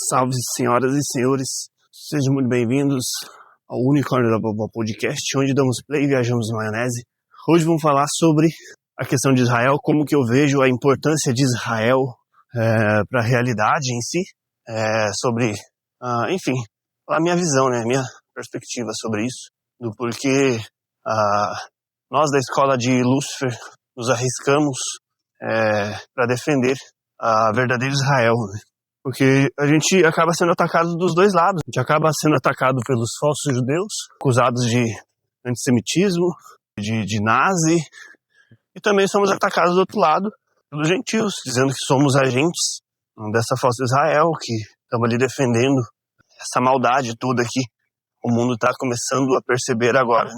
Salve, senhoras e senhores, sejam muito bem-vindos ao Unicórnio da Vovó Podcast, onde damos play e viajamos na maionese. Hoje vamos falar sobre a questão de Israel, como que eu vejo a importância de Israel para a realidade em si, sobre, enfim, a minha visão, né, a minha perspectiva sobre isso, do porquê nós da escola de Lúcifer nos arriscamos para defender a verdadeira Israel, né? Porque a gente acaba sendo atacado dos dois lados. A gente acaba sendo atacado pelos falsos judeus, acusados de antissemitismo, de nazi, e também somos atacados do outro lado pelos gentios, dizendo que somos agentes dessa falsa Israel, que estamos ali defendendo essa maldade toda que o mundo está começando a perceber agora,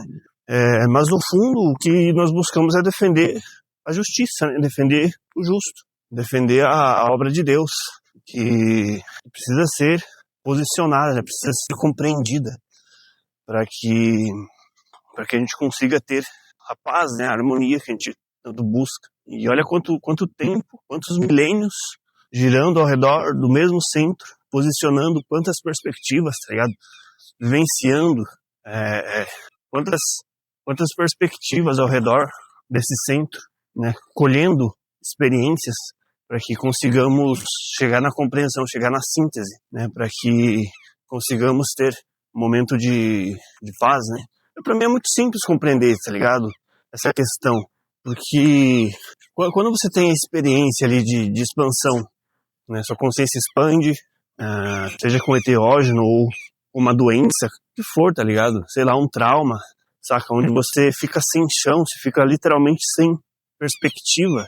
né? Mas no fundo o que nós buscamos é defender a justiça, né? Defender o justo, defender a obra de Deus, que precisa ser posicionada, né? Precisa ser compreendida para que a gente consiga ter a paz, né? A harmonia que a gente tanto busca. E olha quanto tempo, quantos milênios girando ao redor do mesmo centro, posicionando quantas perspectivas, tá ligado? Vivenciando quantas perspectivas ao redor desse centro, né? Colhendo experiências para que consigamos chegar na compreensão, chegar na síntese, né? Para que consigamos ter um momento de paz, né? Para mim é muito simples compreender, tá ligado? Essa questão, porque quando você tem a experiência ali de expansão, né? Sua consciência expande, seja com heterógeno ou uma doença, o que for, tá ligado? Sei lá, um trauma, saca? Onde você fica sem chão, você fica literalmente sem perspectiva.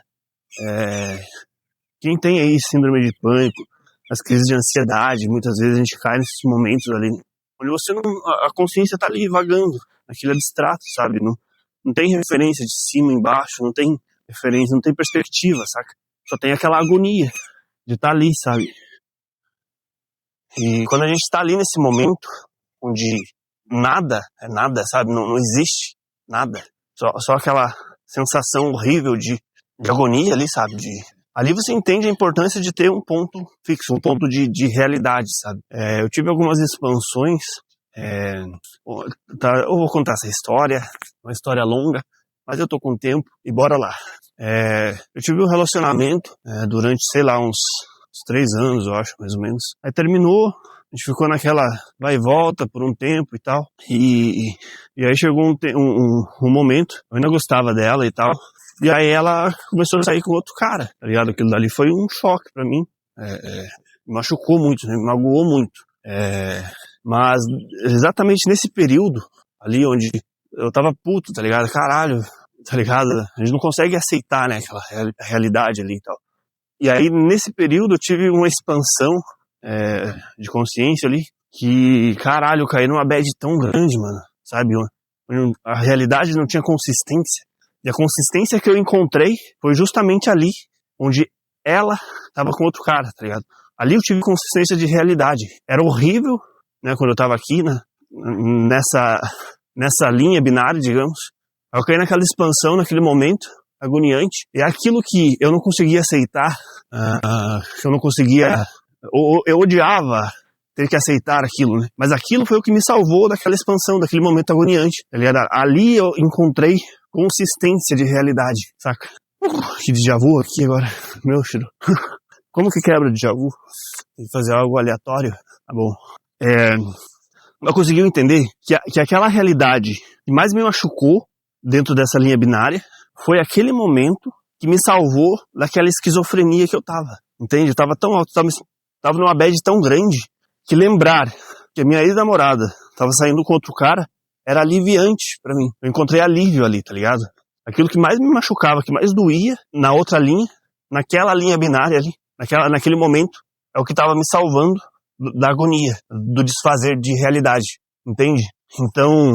Quem tem aí síndrome de pânico, as crises de ansiedade, muitas vezes a gente cai nesses momentos ali, onde você não, a consciência tá ali vagando, aquilo é abstrato, sabe? Não tem referência de cima, embaixo, não tem referência, não tem perspectiva, saca? Só tem aquela agonia de estar ali, sabe? E quando a gente tá ali nesse momento, onde nada é nada, sabe? Não existe nada, só aquela sensação horrível de agonia ali, sabe? Ali você entende a importância de ter um ponto fixo, um ponto de realidade, sabe? Eu tive algumas expansões, eu vou contar essa história, uma história longa, mas eu tô com tempo e bora lá. Eu tive um relacionamento durante, sei lá, uns 3 anos, eu acho, mais ou menos. Aí terminou, a gente ficou naquela vai e volta por um tempo e tal, e aí chegou um momento, eu ainda gostava dela e tal, e aí ela começou a sair com outro cara, tá ligado? Aquilo dali foi um choque pra mim. Me machucou muito, né? Me magoou muito. Mas exatamente nesse período, ali onde eu tava puto, tá ligado? Caralho, tá ligado? A gente não consegue aceitar, né? Aquela realidade ali e tal. E aí nesse período eu tive uma expansão de consciência ali, que, caralho, eu caí numa bad tão grande, mano, sabe? A realidade não tinha consistência. E a consistência que eu encontrei foi justamente ali, onde ela tava com outro cara, tá ligado? Ali eu tive consistência de realidade. Era horrível, né, quando eu tava aqui, né, nessa linha binária, digamos. Eu caí naquela expansão, naquele momento agoniante. E aquilo que eu não conseguia aceitar, que eu não conseguia... Eu odiava ter que aceitar aquilo, né? Mas aquilo foi o que me salvou daquela expansão, daquele momento agoniante, tá ligado? Ali eu encontrei consistência de realidade, saca? Que déjà vu aqui agora, meu filho. Como que quebra o déjà vu? Tem que fazer algo aleatório? Tá bom. Eu consegui entender que aquela realidade que mais me machucou dentro dessa linha binária foi aquele momento que me salvou daquela esquizofrenia que eu tava, entende? Eu tava tão alto, tava numa bad tão grande que lembrar que a minha ex-namorada tava saindo com outro cara era aliviante pra mim. Eu encontrei alívio ali, tá ligado? Aquilo que mais me machucava, que mais doía na outra linha, naquela linha binária ali, naquele momento, é o que tava me salvando da agonia, do desfazer de realidade, entende? Então,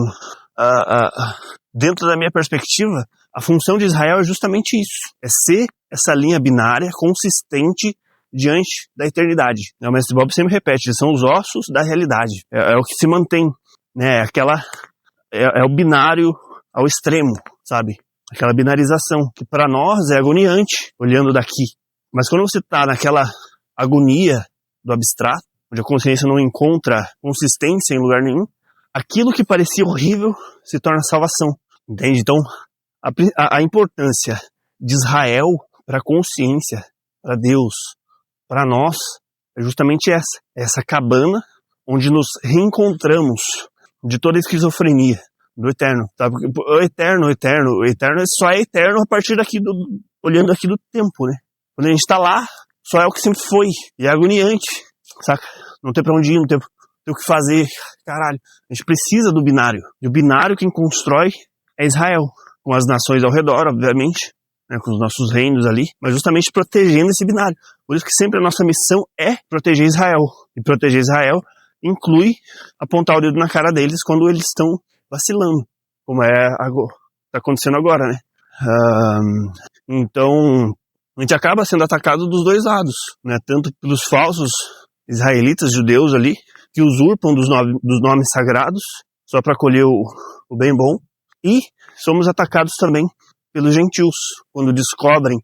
dentro da minha perspectiva, a função de Israel é justamente isso. É ser essa linha binária consistente diante da eternidade. O mestre Bob sempre repete, são os ossos da realidade. É o que se mantém, né? É o binário ao extremo, sabe? Aquela binarização, que para nós é agoniante, olhando daqui. Mas quando você tá naquela agonia do abstrato, onde a consciência não encontra consistência em lugar nenhum, aquilo que parecia horrível se torna salvação, entende? Então, a importância de Israel para a consciência, para Deus, para nós, é justamente essa cabana onde nos reencontramos de toda a esquizofrenia do eterno, tá? Porque o eterno só é eterno a partir olhando aqui do tempo, né? Quando a gente tá lá, só é o que sempre foi, e é agoniante, saca? Não tem pra onde ir, não tem o que fazer, caralho. A gente precisa do binário, e o binário quem constrói é Israel, com as nações ao redor, obviamente, né, com os nossos reinos ali, mas justamente protegendo esse binário. Por isso que sempre a nossa missão é proteger Israel. E proteger Israel inclui apontar o dedo na cara deles quando eles estão vacilando, como tá acontecendo agora, né? Então, a gente acaba sendo atacado dos dois lados, né? Tanto pelos falsos israelitas, judeus ali, que usurpam dos nomes sagrados, só para colher o bem bom, e somos atacados também pelos gentios, quando descobrem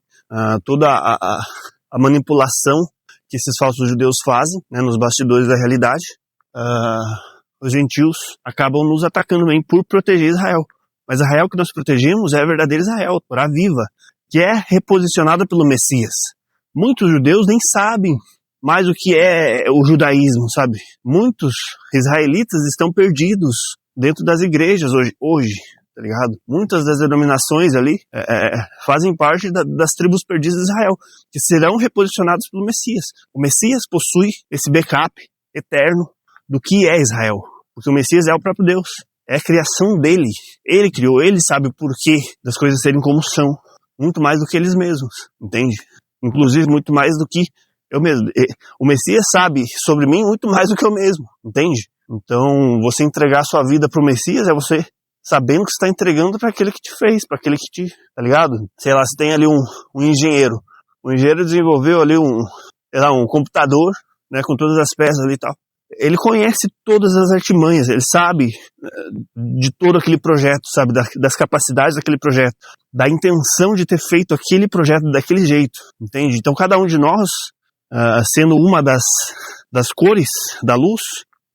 toda a manipulação que esses falsos judeus fazem, né, nos bastidores da realidade. Os gentios acabam nos atacando também por proteger Israel. Mas Israel que nós protegemos é a verdadeira Israel, a Torá viva, que é reposicionada pelo Messias. Muitos judeus nem sabem mais o que é o judaísmo, sabe? Muitos israelitas estão perdidos dentro das igrejas hoje, tá ligado? Muitas das denominações ali fazem parte das tribos perdidas de Israel, que serão reposicionadas pelo Messias. O Messias possui esse backup eterno do que é Israel, porque o Messias é o próprio Deus, é a criação dele, ele criou, ele sabe o porquê das coisas serem como são, muito mais do que eles mesmos, entende? Inclusive muito mais do que eu mesmo. O Messias sabe sobre mim muito mais do que eu mesmo, entende? Então, você entregar a sua vida pro Messias é você sabendo que você está entregando para aquele que te fez, para aquele que te, tá ligado? Sei lá, você tem ali um engenheiro. O engenheiro desenvolveu ali um computador, né, com todas as peças ali e tal. Ele conhece todas as artimanhas, ele sabe de todo aquele projeto, sabe, das capacidades daquele projeto, da intenção de ter feito aquele projeto daquele jeito, entende? Então, cada um de nós, sendo uma das cores da luz,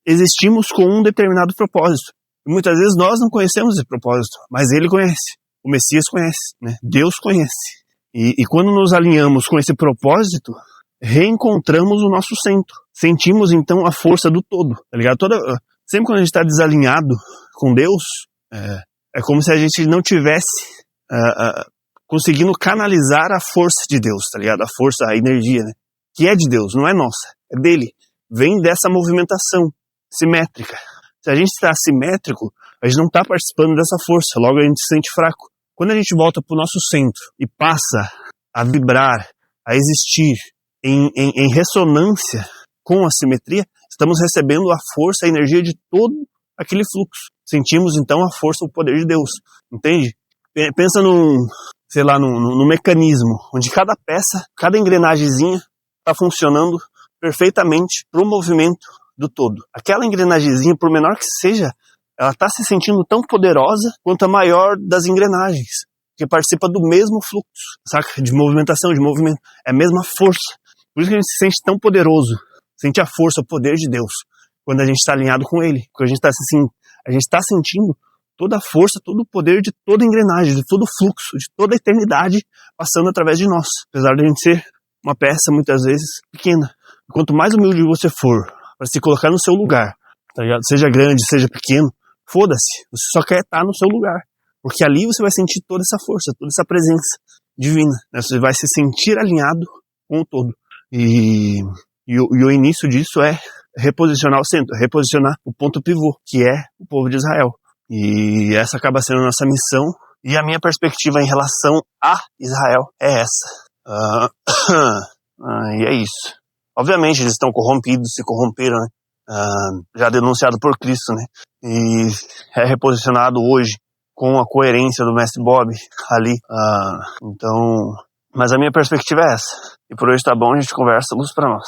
existimos com um determinado propósito. E muitas vezes nós não conhecemos esse propósito, mas ele conhece, o Messias conhece, né? Deus conhece. E quando nos alinhamos com esse propósito, reencontramos o nosso centro. Sentimos então a força do todo, tá ligado? Sempre quando a gente está desalinhado com Deus, é como se a gente não tivesse conseguindo canalizar a força de Deus, tá ligado? A força, a energia, né? Que é de Deus, não é nossa, é dele. Vem dessa movimentação simétrica. Se a gente está assimétrico, a gente não está participando dessa força, logo a gente se sente fraco. Quando a gente volta para o nosso centro e passa a vibrar, a existir em ressonância com a simetria, estamos recebendo a força, a energia de todo aquele fluxo. Sentimos então a força, o poder de Deus, entende? Pensa num mecanismo, onde cada peça, cada engrenagemzinha está funcionando perfeitamente para o movimento do todo. Aquela engrenagemzinha, por menor que seja, ela está se sentindo tão poderosa quanto a maior das engrenagens, que participa do mesmo fluxo, saca? De movimentação, de movimento. É a mesma força. Por isso que a gente se sente tão poderoso, sente a força, o poder de Deus, quando a gente está alinhado com Ele. Porque a gente está sentindo toda a força, todo o poder de toda a engrenagem, de todo o fluxo, de toda a eternidade passando através de nós. Apesar de a gente ser uma peça, muitas vezes, pequena. Quanto mais humilde você for para se colocar no seu lugar, tá ligado? Seja grande, seja pequeno, foda-se. Você só quer estar no seu lugar. Porque ali você vai sentir toda essa força, toda essa presença divina, né? Você vai se sentir alinhado com o todo. E o início disso é reposicionar o centro, reposicionar o ponto pivô, que é o povo de Israel. E essa acaba sendo a nossa missão. E a minha perspectiva em relação a Israel é essa. E é isso. Obviamente eles estão corrompidos, se corromperam, né? Já denunciado por Cristo, né? E é reposicionado hoje com a coerência do Mestre Bob ali. Então, mas a minha perspectiva é essa. E por hoje tá bom, a gente conversa, luz pra nós.